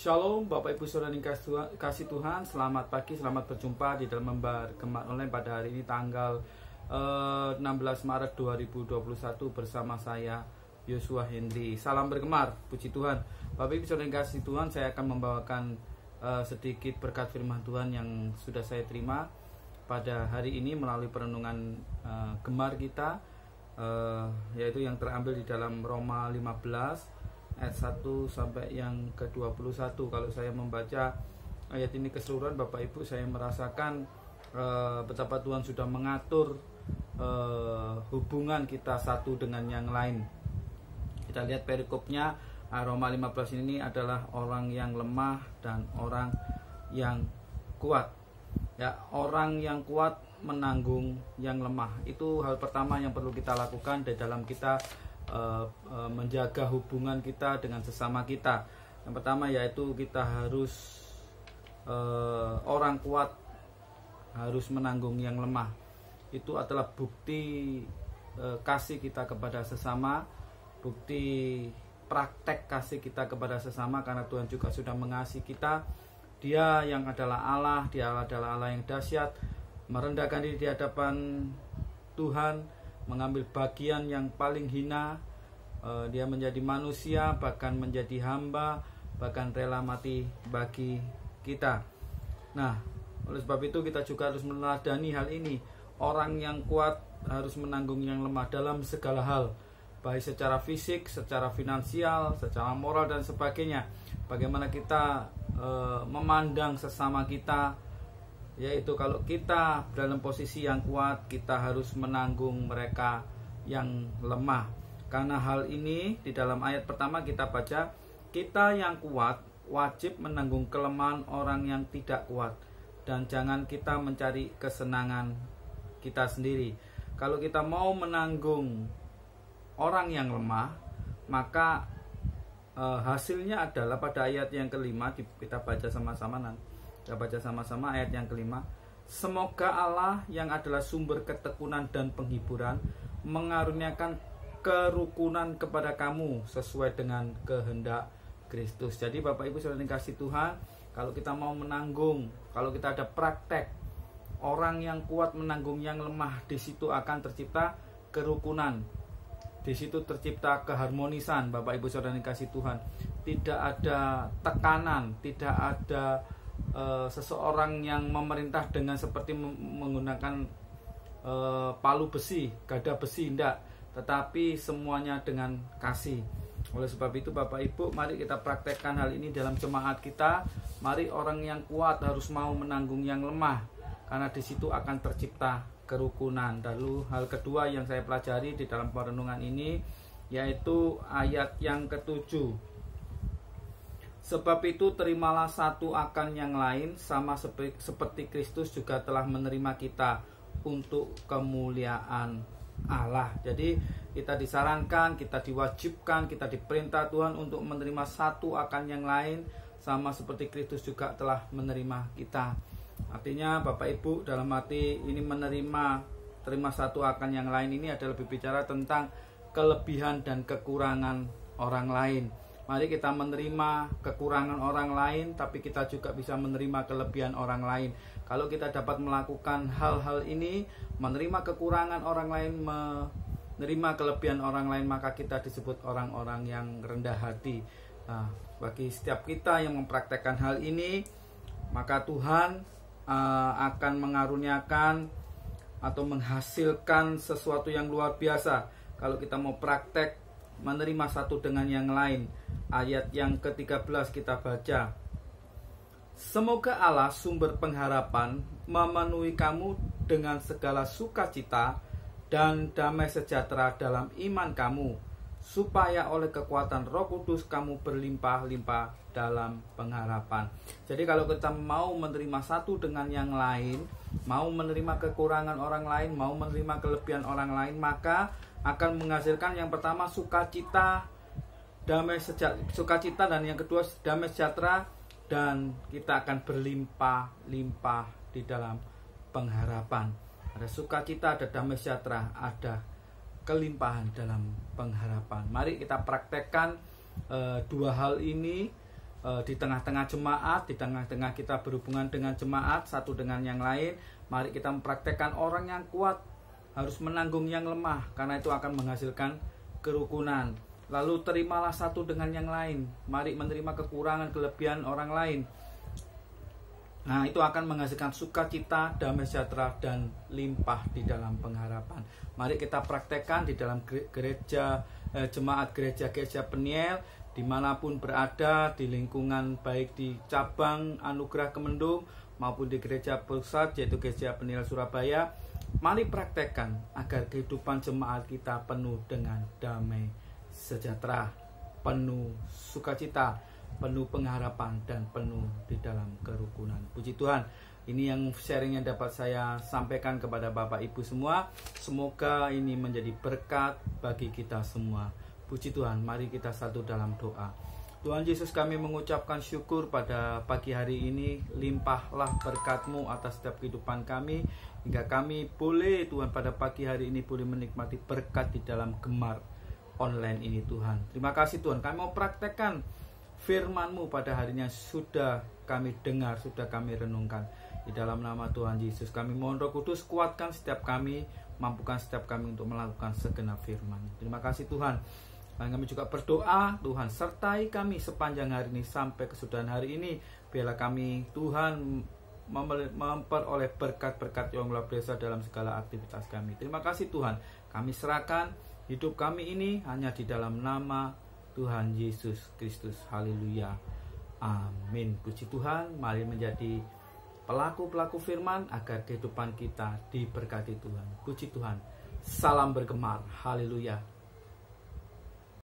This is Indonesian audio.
Shalom Bapak Ibu Saudara yang kasih Tuhan. Selamat pagi, selamat berjumpa di dalam Gemar Online pada hari ini tanggal 16 Maret 2021 bersama saya Yosua Henry. Salam bergemar, puji Tuhan. Bapak Ibu Saudara yang kasih Tuhan, saya akan membawakan sedikit berkat firman Tuhan yang sudah saya terima pada hari ini melalui perenungan gemar kita, yaitu yang terambil di dalam Roma 15 ayat 1 sampai yang ke-21. Kalau saya membaca ayat ini keseluruhan, Bapak Ibu, saya merasakan betapa Tuhan sudah mengatur hubungan kita satu dengan yang lain. Kita lihat perikopnya, Roma 15 ini adalah orang yang lemah dan orang yang kuat. Ya, orang yang kuat menanggung yang lemah. Itu hal pertama yang perlu kita lakukan di dalam kita menjaga hubungan kita dengan sesama kita. Yang pertama yaitu kita harus orang kuat harus menanggung yang lemah. Itu adalah bukti kasih kita kepada sesama, bukti praktek kasih kita kepada sesama, karena Tuhan juga sudah mengasihi kita. Dia yang adalah Allah, Dia adalah Allah yang dahsyat, merendahkan diri di hadapan Tuhan, mengambil bagian yang paling hina. Dia menjadi manusia, bahkan menjadi hamba, bahkan rela mati bagi kita. Nah, oleh sebab itu kita juga harus meneladani hal ini. Orang yang kuat harus menanggung yang lemah dalam segala hal, baik secara fisik, secara finansial, secara moral dan sebagainya. Bagaimana kita memandang sesama kita, yaitu kalau kita dalam posisi yang kuat, kita harus menanggung mereka yang lemah. Karena hal ini di dalam ayat pertama kita baca, kita yang kuat wajib menanggung kelemahan orang yang tidak kuat, dan jangan kita mencari kesenangan kita sendiri. Kalau kita mau menanggung orang yang lemah, maka hasilnya adalah pada ayat yang kelima, kita baca sama-sama nanti. Kita baca sama-sama ayat yang kelima. Semoga Allah yang adalah sumber ketekunan dan penghiburan mengaruniakan kerukunan kepada kamu sesuai dengan kehendak Kristus. Jadi Bapak Ibu Saudara yang kasih Tuhan, kalau kita mau menanggung, kalau kita ada praktek orang yang kuat menanggung yang lemah, di situ akan tercipta kerukunan. Di situ tercipta keharmonisan, Bapak Ibu Saudara yang kasih Tuhan. Tidak ada tekanan, tidak ada seseorang yang memerintah dengan seperti menggunakan palu besi, gada besi, tidak, tetapi semuanya dengan kasih. Oleh sebab itu Bapak Ibu, mari kita praktekkan hal ini dalam jemaat kita. Mari orang yang kuat harus mau menanggung yang lemah, karena di situ akan tercipta kerukunan. Lalu hal kedua yang saya pelajari di dalam perenungan ini, yaitu ayat yang ke-7. Sebab itu terimalah satu akan yang lain, sama seperti Kristus juga telah menerima kita untuk kemuliaan Allah. Jadi kita disarankan, kita diwajibkan, kita diperintah Tuhan untuk menerima satu akan yang lain, sama seperti Kristus juga telah menerima kita. Artinya Bapak Ibu, dalam arti ini terima satu akan yang lain ini adalah berbicara tentang kelebihan dan kekurangan orang lain. Mari kita menerima kekurangan orang lain, tapi kita juga bisa menerima kelebihan orang lain. Kalau kita dapat melakukan hal-hal ini, menerima kekurangan orang lain, menerima kelebihan orang lain, maka kita disebut orang-orang yang rendah hati. Nah, bagi setiap kita yang mempraktekkan hal ini, maka Tuhan akan mengaruniakan atau menghasilkan sesuatu yang luar biasa. Kalau kita mau praktek menerima satu dengan yang lain. Ayat yang ke-13 kita baca. Semoga Allah sumber pengharapan memenuhi kamu dengan segala sukacita dan damai sejahtera dalam iman kamu, supaya oleh kekuatan Roh Kudus kamu berlimpah-limpah dalam pengharapan. Jadi kalau kita mau menerima satu dengan yang lain, mau menerima kekurangan orang lain, mau menerima kelebihan orang lain, maka akan menghasilkan yang pertama sukacita, sukacita, dan yang kedua damai sejahtera, dan kita akan berlimpah-limpah di dalam pengharapan. Ada sukacita, ada damai sejahtera, ada kelimpahan dalam pengharapan. Mari kita praktekkan dua hal ini di tengah-tengah jemaat, di tengah-tengah kita berhubungan dengan jemaat satu dengan yang lain. Mari kita mempraktekkan orang yang kuat harus menanggung yang lemah, karena itu akan menghasilkan kerukunan. Lalu terimalah satu dengan yang lain. Mari menerima kekurangan, kelebihan orang lain. Nah, itu akan menghasilkan sukacita, damai sejahtera, dan limpah di dalam pengharapan. Mari kita praktekkan di dalam gereja, jemaat gereja Peniel, dimanapun berada, di lingkungan baik di cabang Anugerah Kemendung maupun di gereja pusat yaitu gereja Peniel Surabaya. Mari praktekkan agar kehidupan jemaat kita penuh dengan damai sejahtera, penuh sukacita, penuh pengharapan, dan penuh di dalam kerukunan. Puji Tuhan, ini yang sharing yang dapat saya sampaikan kepada Bapak Ibu semua. Semoga ini menjadi berkat bagi kita semua. Puji Tuhan, mari kita satu dalam doa. Tuhan Yesus, kami mengucapkan syukur pada pagi hari ini. Limpahlah berkat-Mu atas setiap kehidupan kami, hingga kami boleh Tuhan pada pagi hari ini boleh menikmati berkat di dalam gemar online ini Tuhan. Terima kasih Tuhan, kami mau praktekkan firman-Mu pada harinya sudah kami dengar, sudah kami renungkan. Di dalam nama Tuhan Yesus kami mohon Roh Kudus kuatkan setiap kami, mampukan setiap kami untuk melakukan segenap firman. Terima kasih Tuhan. Dan kami juga berdoa, Tuhan sertai kami sepanjang hari ini sampai kesudahan hari ini. Biarlah kami Tuhan memperoleh berkat-berkat yang luar biasa dalam segala aktivitas kami. Terima kasih Tuhan. Kami serahkan hidup kami ini hanya di dalam nama Tuhan Yesus Kristus. Haleluya. Amin. Puji Tuhan. Mari menjadi pelaku-pelaku firman agar kehidupan kita diberkati Tuhan. Puji Tuhan. Salam bergemar. Haleluya.